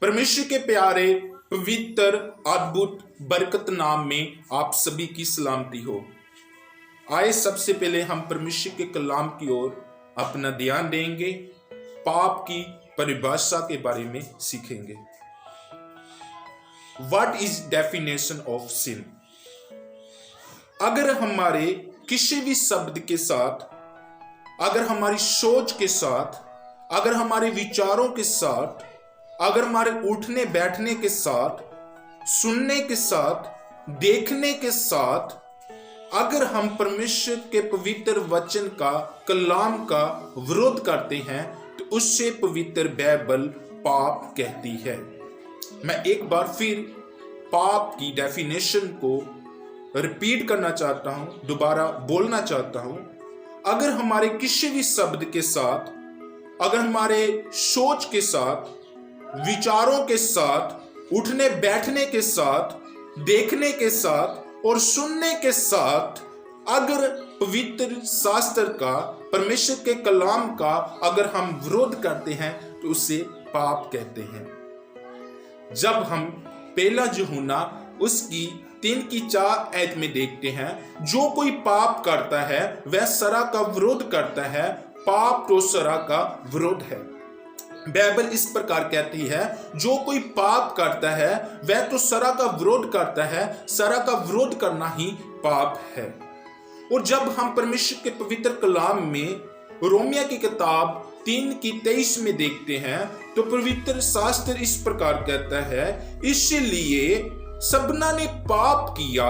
परमेश्वर के प्यारे पवित्र अद्भुत बरकत नाम में आप सभी की सलामती हो। आए सबसे पहले हम परमेश्वर के कलाम की ओर अपना ध्यान देंगे, पाप की परिभाषा के बारे में सीखेंगे। What is definition of sin? अगर हमारे किसी भी शब्द के साथ, अगर हमारी सोच के साथ, अगर हमारे विचारों के साथ, अगर हमारे उठने बैठने के साथ, सुनने के साथ, देखने के साथ, अगर हम परमेश्वर के पवित्र वचन का, कलाम का विरोध करते हैं तो उससे पवित्र बाइबल पाप कहती है। मैं एक बार फिर पाप की डेफिनेशन को रिपीट करना चाहता हूं, दोबारा बोलना चाहता हूं। अगर हमारे किसी भी शब्द के साथ, अगर हमारे सोच के साथ, विचारों के साथ, उठने बैठने के साथ, देखने के साथ और सुनने के साथ अगर पवित्र शास्त्र का, परमेश्वर के कलाम का अगर हम विरोध करते हैं तो उसे पाप कहते हैं। जब हम पहला यूहन्ना उसकी 3:4 आयत में देखते हैं, जो कोई पाप करता है वह सरा का विरोध करता है, पाप तो सरा का विरोध है। बाइबल इस प्रकार कहती है, जो कोई पाप करता है वह तो सरा का विरोध करता है, सरा का विरोध करना ही पाप है। और जब हम परमेश्वर के पवित्र कलाम में रोमिया की किताब 3:23 में देखते हैं तो पवित्र शास्त्र इस प्रकार कहता है, इसलिए सबना ने पाप किया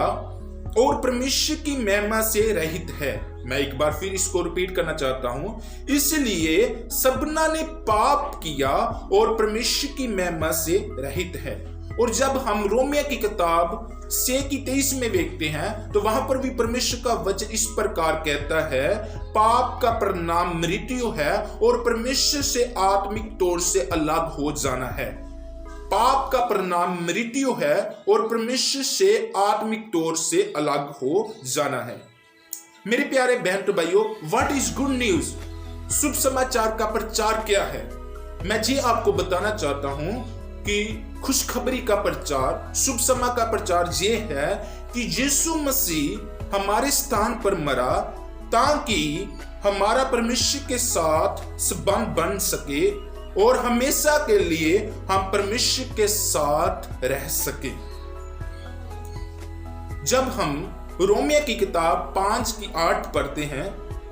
और परमेश्वर की महिमा से रहित है। मैं एक बार फिर इसको रिपीट करना चाहता हूं, इसलिए सबना ने पाप किया और परमेश्वर की महिमा से रहित है। और जब हम रोमिया की किताब 6:23 में देखते हैं तो वहां पर भी परमेश्वर का वचन इस प्रकार कहता है, पाप का परिणाम मृत्यु है और परमेश्वर से आत्मिक तौर से अलग हो जाना है। पाप का परिणाम मृत्यु है और परमेश्वर से आत्मिक तौर से अलग हो जाना है। मेरे प्यारे बहन तो भाइयों, व्हाट इज गुड न्यूज? शुभ समाचार का प्रचार क्या है? मैं जी आपको बताना चाहता हूं कि खुशखबरी का प्रचार, शुभ समाचार का प्रचार ये है कि यीशु मसीह हमारे स्थान पर मरा ताकि हमारा परमेश्वर के साथ संबंध बन सके और हमेशा के लिए हम परमेश्वर के साथ रह सके। जब हम रोमिया की किताब 5:8 पढ़ते हैं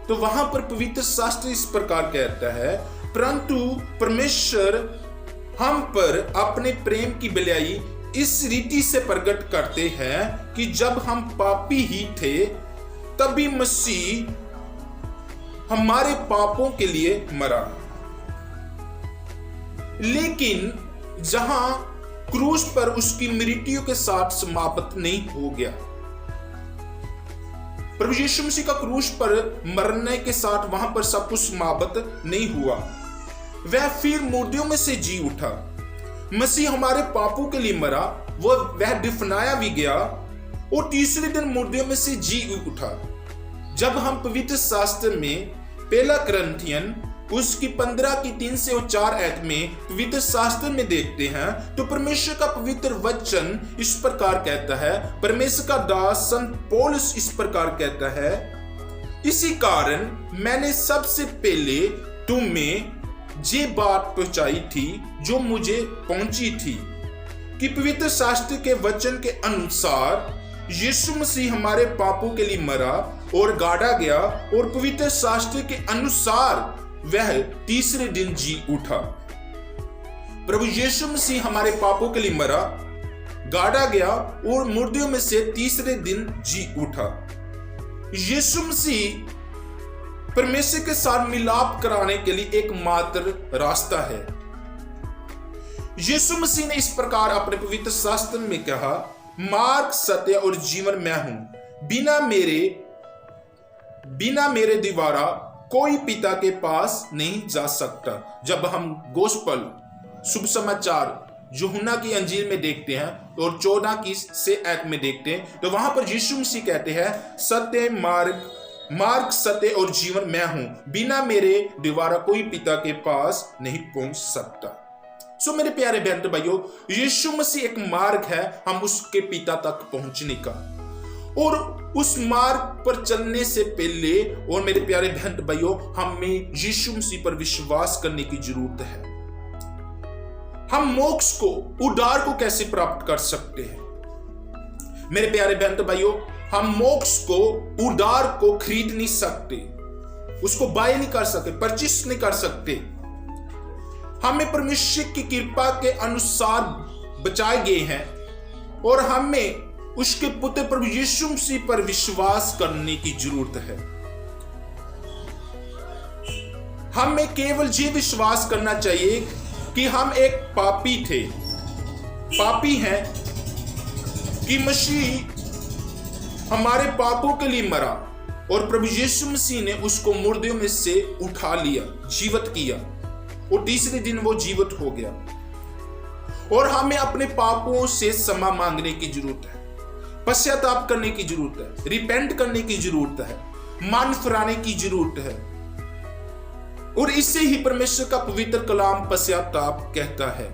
तो वहां पर पवित्र शास्त्र इस प्रकार कहता है, परंतु परमेश्वर हम पर अपने प्रेम की बलियाई इस रीति से प्रकट करते हैं कि जब हम पापी ही थे तभी मसीह हमारे पापों के लिए मरा। लेकिन जहां क्रूस पर उसकी मृत्यु के साथ समाप्त नहीं हो गया, प्रभु यीशु मसीह का क्रूस पर मरने के साथ वहां पर सब कुछ समाप्त नहीं हुआ। वह फिर मुर्दों में से जी उठा। मसीह हमारे पापों के लिए मरा, वह दफनाया भी गया और तीसरे दिन मुर्दों में से जी उठा। जब हम पवित्र शास्त्र में पहला कुरिन्थियन उसकी 15:3-4 आयत में पवित्र शास्त्र में देखते हैं तो परमेश्वर का पवित्र वचन इस प्रकार कहता है, परमेश्वर का दास संत पौलुस इस प्रकार कहता है, इसी कारण मैंने सबसे पहले तुम्हें ये बात पहुंचाई थी जो मुझे पहुंची थी कि पवित्र शास्त्र के वचन के अनुसार यीशु मसीह हमारे पापों के लिए मरा और गाड़ा गया और पवित्र शास्त्र के अनुसार वह तीसरे दिन जी उठा। प्रभु यीशु मसीह हमारे पापों के लिए मरा, गाड़ा गया और मुर्दों में से तीसरे दिन जी उठा। यीशु मसीह परमेश्वर के साथ मिलाप कराने के लिए एकमात्र रास्ता है। यीशु मसीह ने इस प्रकार अपने पवित्र शास्त्र में कहा, मार्ग, सत्य और जीवन मैं हूं, बिना मेरे द्वारा कोई पिता के पास नहीं जा सकता। जब हम गोस्पल, शुभ समाचार यूहन्ना की अंजील में देखते हैं और 14 आयत में देखते हैं तो वहां पर यीशु मसीह कहते हैं, सत्य मार्ग सत्य और जीवन मैं हूं, बिना मेरे द्वारा कोई पिता के पास नहीं पहुंच सकता। सो मेरे प्यारे बहन भाइयों, यीशु मसीह एक मार्ग है हम उसके पिता तक पहुंचने का, और उस मार्ग पर चलने से पहले और मेरे प्यारे बहन भाइयों, हमें यीशु मसीह पर विश्वास करने की जरूरत है। हम मोक्ष को, उद्धार को कैसे प्राप्त कर सकते हैं? मेरे प्यारे बहन भाइयों, हम मोक्ष को, उद्धार को खरीद नहीं सकते, उसको बाय नहीं कर सकते, परचेस नहीं कर सकते। हमें परमेश्वर की कृपा के अनुसार बचाए गए हैं और हमें उसके पुत्र प्रभु यीशु मसीह पर विश्वास करने की जरूरत है। हमें केवल ये विश्वास करना चाहिए कि हम एक पापी हैं कि मसीह हमारे पापों के लिए मरा और प्रभु यीशु मसीह ने उसको मुर्दों में से उठा लिया, जीवित किया, और तीसरे दिन वो जीवित हो गया। और हमें अपने पापों से क्षमा मांगने की जरूरत है, पश्चाताप करने की जरूरत है, रिपेंट करने की जरूरत है, मन फिराने की जरूरत है। और इससे ही परमेश्वर का पवित्र कलाम पश्चाताप कहता है।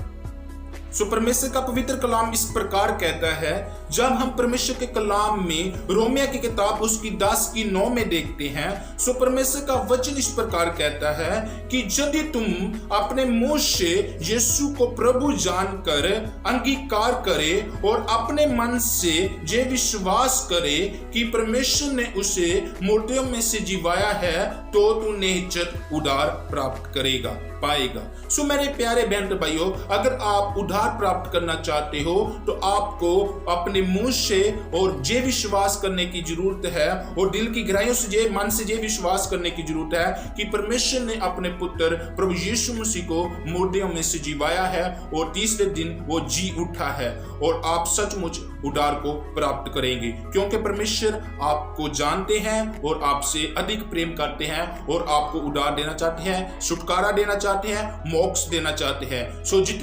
सो परमेश्वर का पवित्र कलाम इस प्रकार कहता है, जब हम परमेश्वर के कलाम में रोमिया की किताब उसकी 10:9 में देखते हैं, सो परमेश्वर का वचन इस प्रकार कहता है कि यदि तुम अपने मुंह से यीशु को प्रभु जानकर अंगीकार करे और अपने मन से ये विश्वास करे कि परमेश्वर ने उसे मुर्दों में से जिवाया है, तो तू निश्चित उद्धार प्राप्त पाएगा। सो मेरे प्यारे बहन भाइयों, अगर आप उद्धार प्राप्त करना चाहते हो तो आपको अपने मुंह से और ये विश्वास करने की जरूरत है, और दिल की गहराइयों से ये, मन से ये विश्वास करने की जरूरत है कि परमेश्वर ने अपने पुत्र प्रभु यीशु मसीह को मुर्दों में से जिवाया है और तीसरे दिन वो जी उठा है, और आप सचमुच उद्धार को प्राप्त करेंगे, क्योंकि परमेश्वर आपको जानते हैं और आपसे अधिक प्रेम करते हैं और आपको उद्धार देना चाहते हैं, छुटकारा देना चाहते हैं, मोक्ष देना चाहते हैं। सो जितने